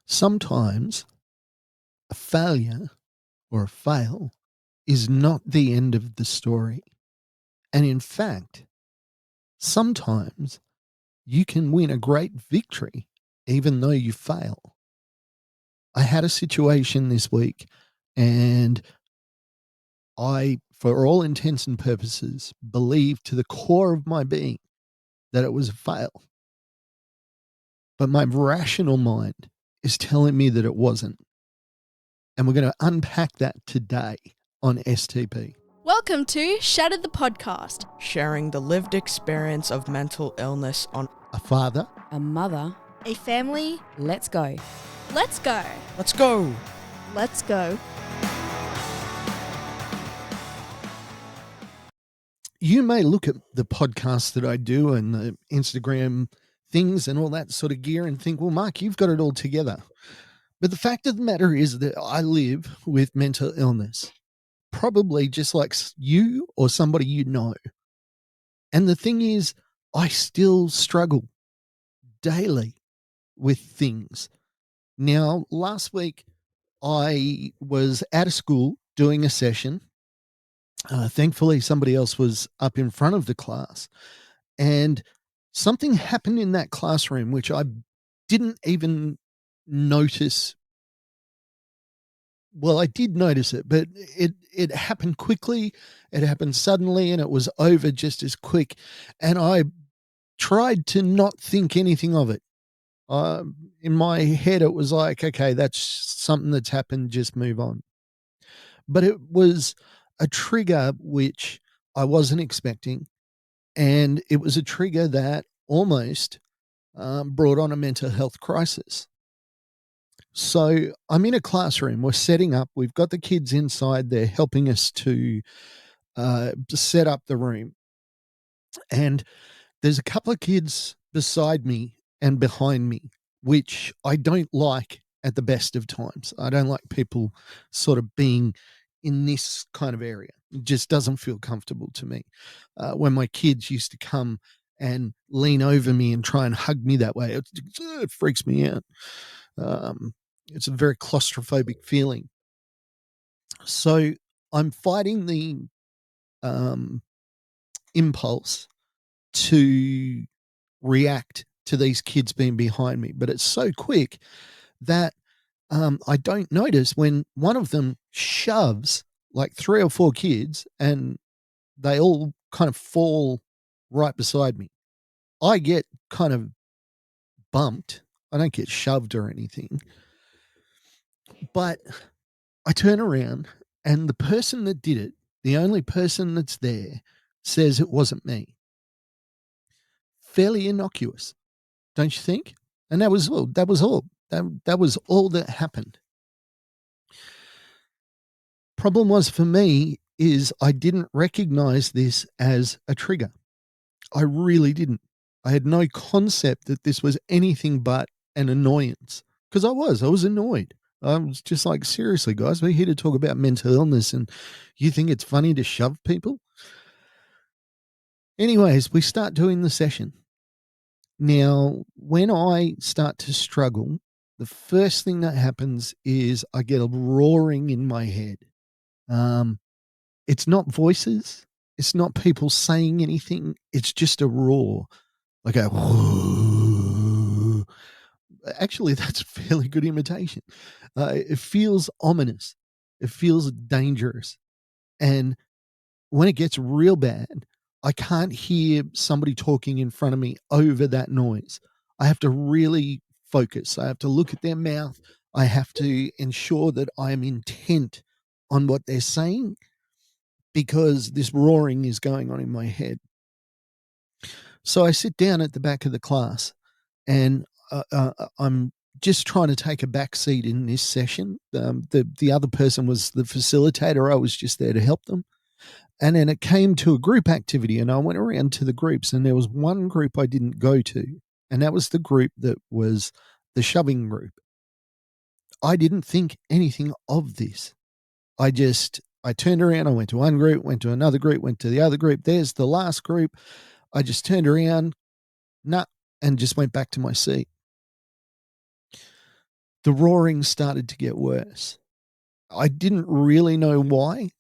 Sometimes a failure or a fail is not the end of the story. And in fact, sometimes you can win a great victory even though you fail. I had a situation this week and I, for all intents and purposes, believed to the core of my being that it was a fail. But my rational mind is telling me that it wasn't. And we're going to unpack that today on STP. Welcome to Shattered the Podcast. Sharing the lived experience of mental illness on A father, a mother. A family. Let's go. Let's go. Let's go. Let's go. you may look at the podcasts that I do and the Instagram things and all that sort of gear and think, well, Mark, you've got it all together. But the fact of the matter is that I live with mental illness, probably just like you or somebody you know. And the thing is, I still struggle daily with things. Now, last week, I was at a school doing a session. Thankfully, somebody else was up in front of the class. And something happened in that classroom, which I didn't even notice. Well, I did notice it, but it happened quickly. It happened suddenly, and it was over just as quick. And I tried to not think anything of it. In my head, it was like, okay, that's something that's happened. Just move on. But it was a trigger which I wasn't expecting. And it was a trigger that almost brought on a mental health crisis. So I'm in a classroom. We're setting up. We've got the kids inside. They're helping us to set up the room. And there's a couple of kids beside me and behind me, which I don't like at the best of times. I don't like people sort of being in this kind of area. It just doesn't feel comfortable to me. When my kids used to come and lean over me and try and hug me that way, it freaks me out. It's a very claustrophobic feeling. So I'm fighting the impulse to react to these kids being behind me, but it's so quick that I don't notice when one of them shoves like 3 or 4 kids and they all kind of fall right beside me. I get kind of bumped. I don't get shoved or anything. But I turn around and the person that did it, the only person that's there, says it wasn't me. Fairly innocuous, don't you think? And that was all. That was all. That was all that happened. Problem was for me is I didn't recognize this as a trigger. I really didn't. I had no concept that this was anything but an annoyance because I was annoyed. I was just like, seriously, guys, we're here to talk about mental illness and you think it's funny to shove people? Anyways, we start doing the session. Now, when I start to struggle, the first thing that happens is I get a roaring in my head. It's not voices. It's not people saying anything. It's just a roar. Like a whoo. Actually, that's a fairly good imitation. It feels ominous. It feels dangerous. And when it gets real bad, I can't hear somebody talking in front of me over that noise. I have to really focus. I have to look at their mouth. I have to ensure that I am intent on what they're saying because this roaring is going on in my head. So I sit down at the back of the class and I'm just trying to take a back seat in this session. The other person was the facilitator. I was just there to help them. And then it came to a group activity and I went around to the groups and there was one group I didn't go to. And that was the group that was the shoving group. I didn't think anything of this. I turned around, I went to one group, went to another group, went to the other group. There's the last group. I just turned around, and just went back to my seat. the roaring started to get worse. I didn't really know why.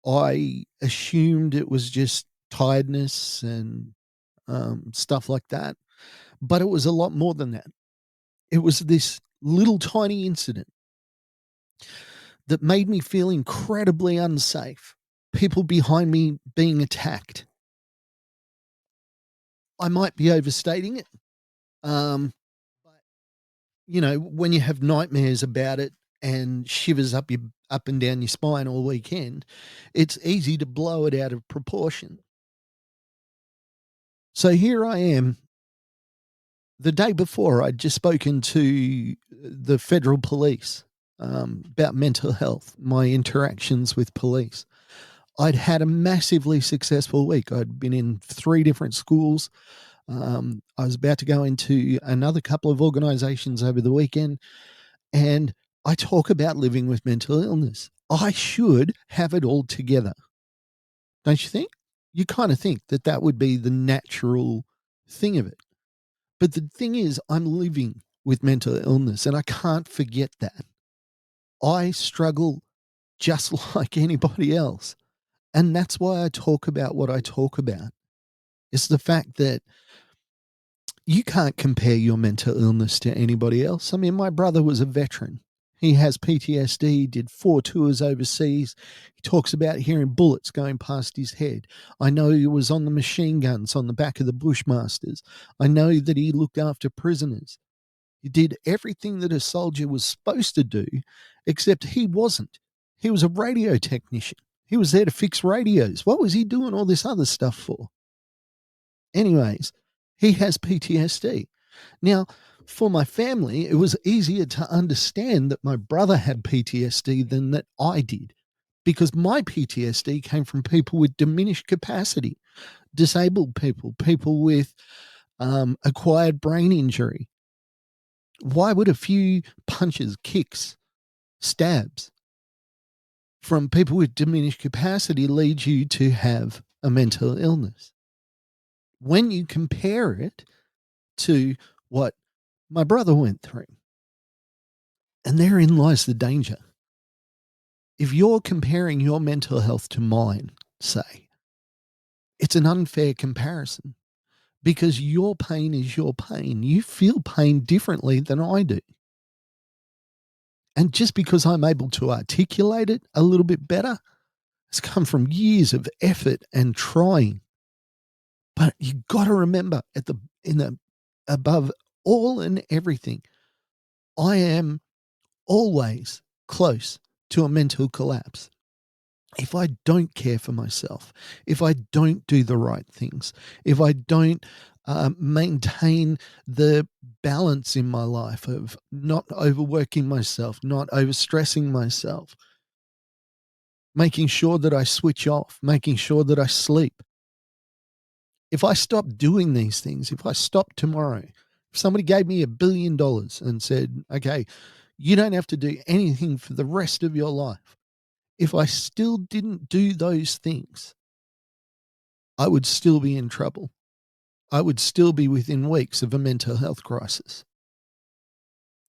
I assumed it was just tiredness and stuff like that. But it was a lot more than that. It was this little tiny incident that made me feel incredibly unsafe. People behind me being attacked. I might be overstating it. But when you have nightmares about it and shivers up and down your spine all weekend, it's easy to blow it out of proportion. So here I am. The day before, I'd just spoken to the federal police about mental health, my interactions with police. I'd had a massively successful week. I'd been in 3 different schools. I was about to go into another couple of organizations over the weekend, and I talk about living with mental illness. I should have it all together. Don't you think? You kind of think that that would be the natural thing of it. But the thing is, I'm living with mental illness, and I can't forget that. I struggle just like anybody else. And that's why I talk about what I talk about. It's the fact that you can't compare your mental illness to anybody else. I mean, my brother was a veteran. He has PTSD, did 4 tours overseas. He talks about hearing bullets going past his head. I know he was on the machine guns on the back of the Bushmasters. I know that he looked after prisoners. He did everything that a soldier was supposed to do, except he wasn't. He was a radio technician. He was there to fix radios. What was he doing all this other stuff for? Anyways, he has PTSD. Now, for my family, it was easier to understand that my brother had PTSD than that I did, because my PTSD came from people with diminished capacity, disabled people, people with acquired brain injury. Why would a few punches, kicks, stabs from people with diminished capacity lead you to have a mental illness? When you compare it to what my brother went through, and therein lies the danger. If you're comparing your mental health to mine, say, it's an unfair comparison, because your pain is your pain. You feel pain differently than I do. And just because I'm able to articulate it a little bit better, it's come from years of effort and trying. But you got to remember, above all and everything, I am always close to a mental collapse. If I don't care for myself, if I don't do the right things, if I don't maintain the balance in my life of not overworking myself, not overstressing myself, making sure that I switch off, making sure that I sleep. If I stop doing these things, if I stop tomorrow, if somebody gave me $1 billion and said, okay, you don't have to do anything for the rest of your life. If I still didn't do those things, I would still be in trouble. I would still be within weeks of a mental health crisis.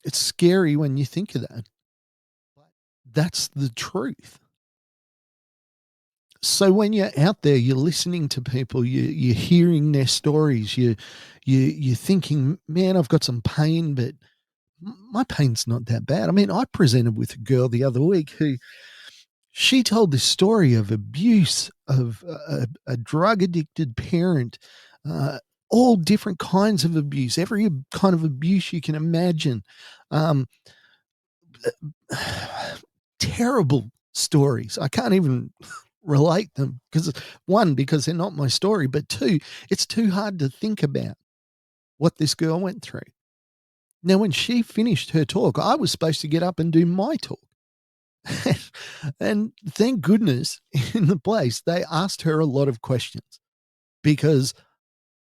It's scary when you think of that. But that's the truth. So when you're out there, you're listening to people, you're hearing their stories, you're thinking, man, I've got some pain, but my pain's not that bad. I mean, I presented with a girl the other week who she told this story of abuse of a drug addicted parent, all different kinds of abuse, every kind of abuse you can imagine. Um, Terrible stories. I can't even relate them because, one, because they're not my story, but two, it's too hard to think about what this girl went through. Now, when she finished her talk, I was supposed to get up and do my talk. And thank goodness in the place, they asked her a lot of questions, because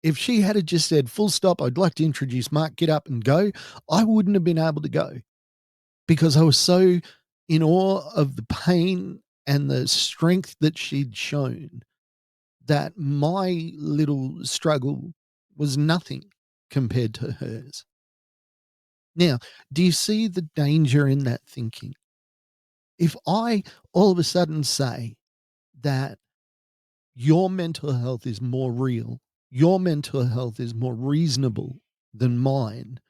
if she had just said, full stop, I'd like to introduce Mark, get up and go, I wouldn't have been able to go, because I was so in awe of the pain and the strength that she'd shown that my little struggle was nothing compared to hers. Now, do you see the danger in that thinking? If I all of a sudden say that your mental health is more real, your mental health is more reasonable than mine,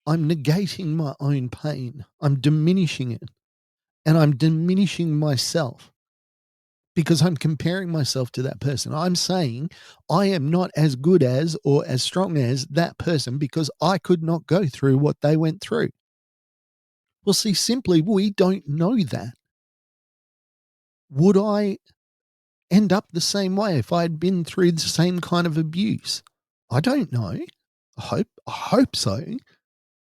I'm negating my own pain. I'm diminishing it. And I'm diminishing myself because I'm comparing myself to that person. I'm saying I am not as good as or as strong as that person because I could not go through what they went through. Well, see, simply, we don't know that. Would I end up the same way if I had been through the same kind of abuse? I don't know. I hope so,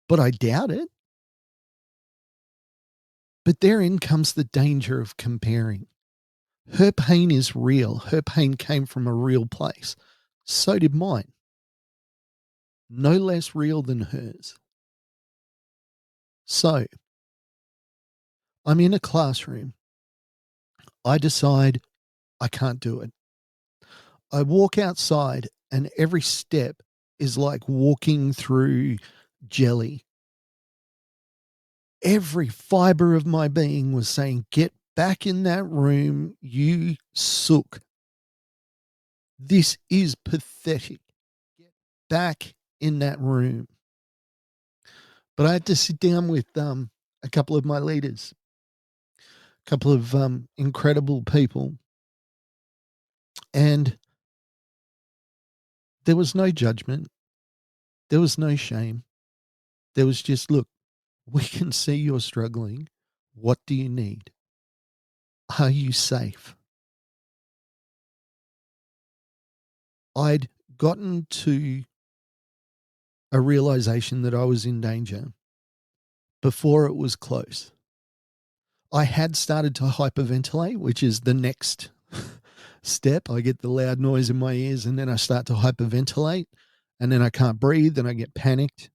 but I doubt it. But therein comes the danger of comparing. Her pain is real. Her pain came from a real place. So did mine. No less real than hers. So I'm in a classroom. I decide I can't do it. I walk outside, and every step is like walking through jelly. Every fiber of my being was saying, "Get back in that room, you sook. This is pathetic. Get back in that room." But I had to sit down with a couple of my leaders, a couple of incredible people, and there was no judgment. There was no shame. There was just, look, we can see you're struggling. What do you need? Are you safe? I'd gotten to a realization that I was in danger before it was close. I had started to hyperventilate, which is the next step. I get the loud noise in my ears and then I start to hyperventilate and then I can't breathe and I get panicked.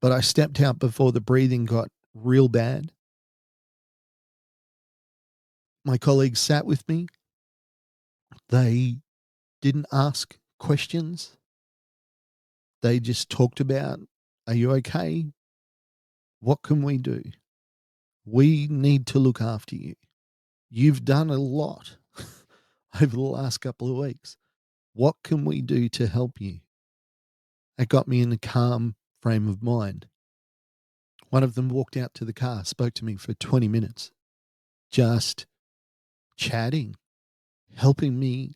But I stepped out before the breathing got real bad. My colleagues sat with me. They didn't ask questions. They just talked about, are you okay? What can we do? We need to look after you. You've done a lot over the last couple of weeks. What can we do to help you? It got me in a calm frame of mind. One of them walked out to the car, spoke to me for 20 minutes, just chatting, helping me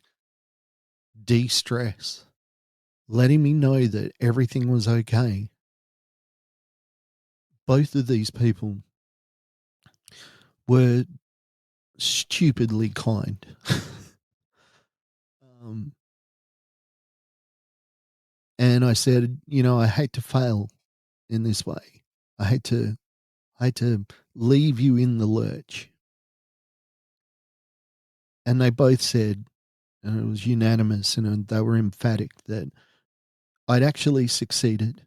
de stress, letting me know that everything was okay. Both of these people were stupidly kind. um, and I said, I hate to fail in this way. I hate to leave you in the lurch. And they both said, and it was unanimous, and they were emphatic that I'd actually succeeded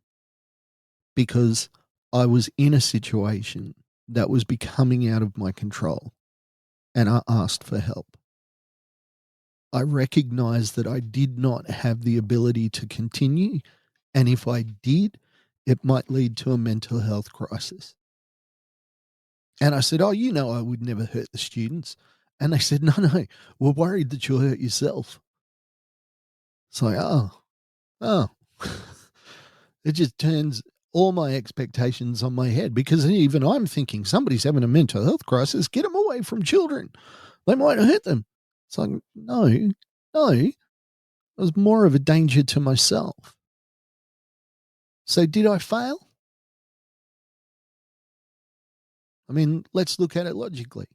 because I was in a situation that was becoming out of my control and I asked for help. I recognized that I did not have the ability to continue. And if I did, it might lead to a mental health crisis. And I said, "Oh, I would never hurt the students." And they said, "No, we're worried that you'll hurt yourself." It's like, oh. It just turns all my expectations on my head because even I'm thinking somebody's having a mental health crisis. Get them away from children. They might hurt them. It's like, no, it was more of a danger to myself. So did I fail? I mean, let's look at it logically.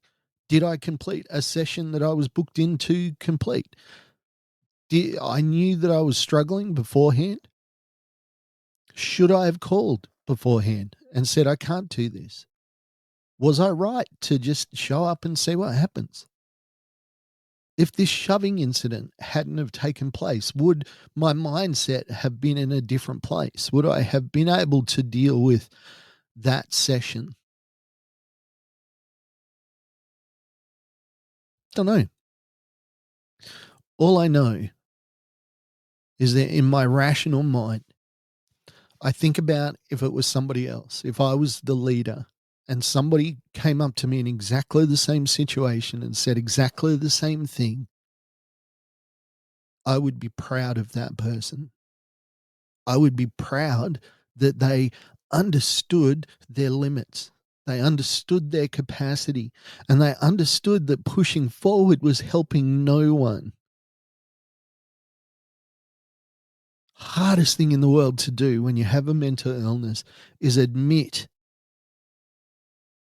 Did I complete a session that I was booked in to complete? I knew that I was struggling beforehand. Should I have called beforehand and said, I can't do this? Was I right to just show up and see what happens? If this shoving incident hadn't have taken place, would my mindset have been in a different place? Would I have been able to deal with that session? Don't know. All I know is that in my rational mind, I think about if it was somebody else, if I was the leader and somebody came up to me in exactly the same situation and said exactly the same thing, I would be proud of that person. I would be proud that they understood their limits. They understood their capacity, and they understood that pushing forward was helping no one. Hardest thing in the world to do when you have a mental illness is admit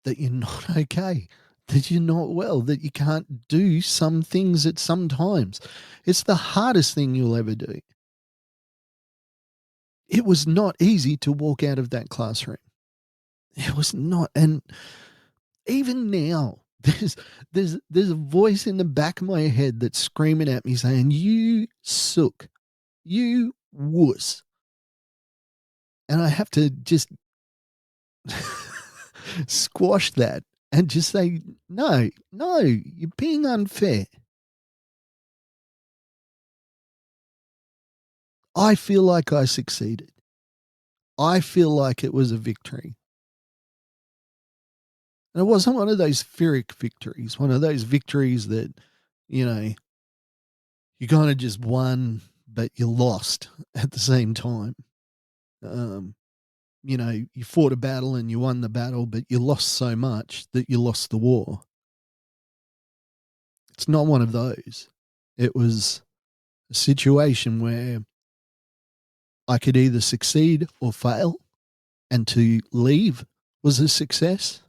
that you're not okay, that you're not well, that you can't do some things at some times. It's the hardest thing you'll ever do. It was not easy to walk out of that classroom. It was not. And even now, there's a voice in the back of my head that's screaming at me saying, "You sook, you wuss." And I have to just squash that and just say, no, you're being unfair. I feel like I succeeded. I feel like it was a victory. And it wasn't one of those Pyrrhic victories, one of those victories that, you kind of just won, but you lost at the same time. You fought a battle and you won the battle, but you lost so much that you lost the war. It's not one of those. It was a situation where I could either succeed or fail, and to leave was a success.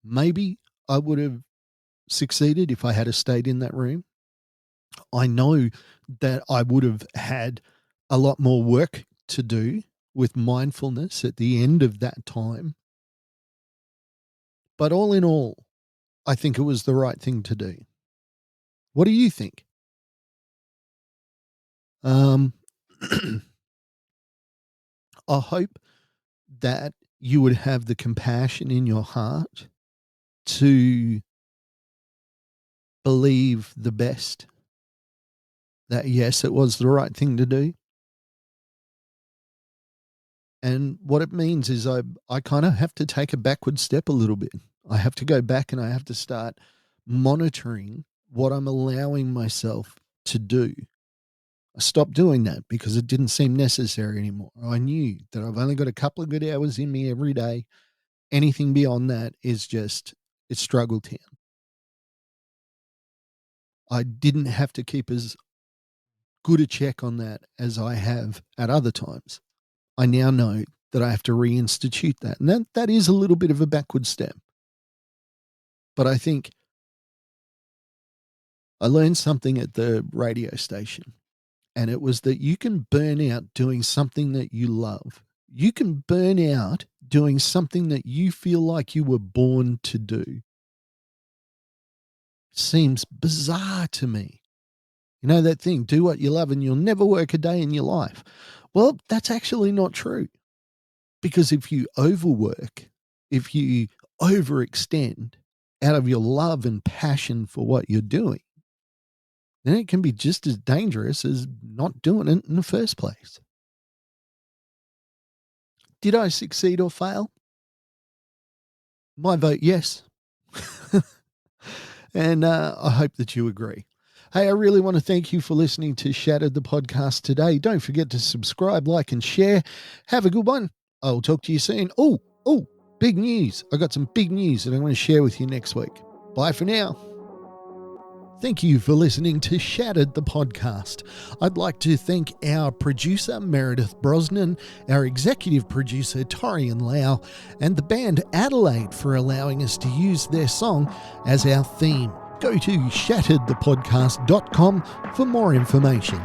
Maybe I would have succeeded if I had stayed in that room. I know that I would have had a lot more work to do with mindfulness at the end of that time. But all in all, I think it was the right thing to do. What do you think? I hope that you would have the compassion in your heart to believe the best. That yes, it was the right thing to do. And what it means is I kind of have to take a backward step a little bit. I have to go back and I have to start monitoring what I'm allowing myself to do. I stopped doing that because it didn't seem necessary anymore. I knew that I've only got a couple of good hours in me every day. Anything beyond that is just, it's struggle town. I didn't have to keep as good a check on that as I have at other times. I now know that I have to reinstitute that. And that is a little bit of a backward step. But I think I learned something at the radio station, and it was that you can burn out doing something that you love. You can burn out doing something that you feel like you were born to do. Seems bizarre to me. You know that thing, do what you love and you'll never work a day in your life. Well, that's actually not true. Because if you overwork, if you overextend out of your love and passion for what you're doing, then it can be just as dangerous as not doing it in the first place. Did I succeed or fail? My vote, yes. And I hope that you agree. Hey, I really want to thank you for listening to Shattered the podcast today. Don't forget to subscribe, like, and share. Have a good one. I'll talk to you soon. Oh, big news. I got some big news that I'm going to share with you next week. Bye for now. Thank you for listening to Shattered the podcast. I'd like to thank our producer, Meredith Brosnan, our executive producer, Torian Lau, and the band Adelaide for allowing us to use their song as our theme. Go to shatteredthepodcast.com for more information.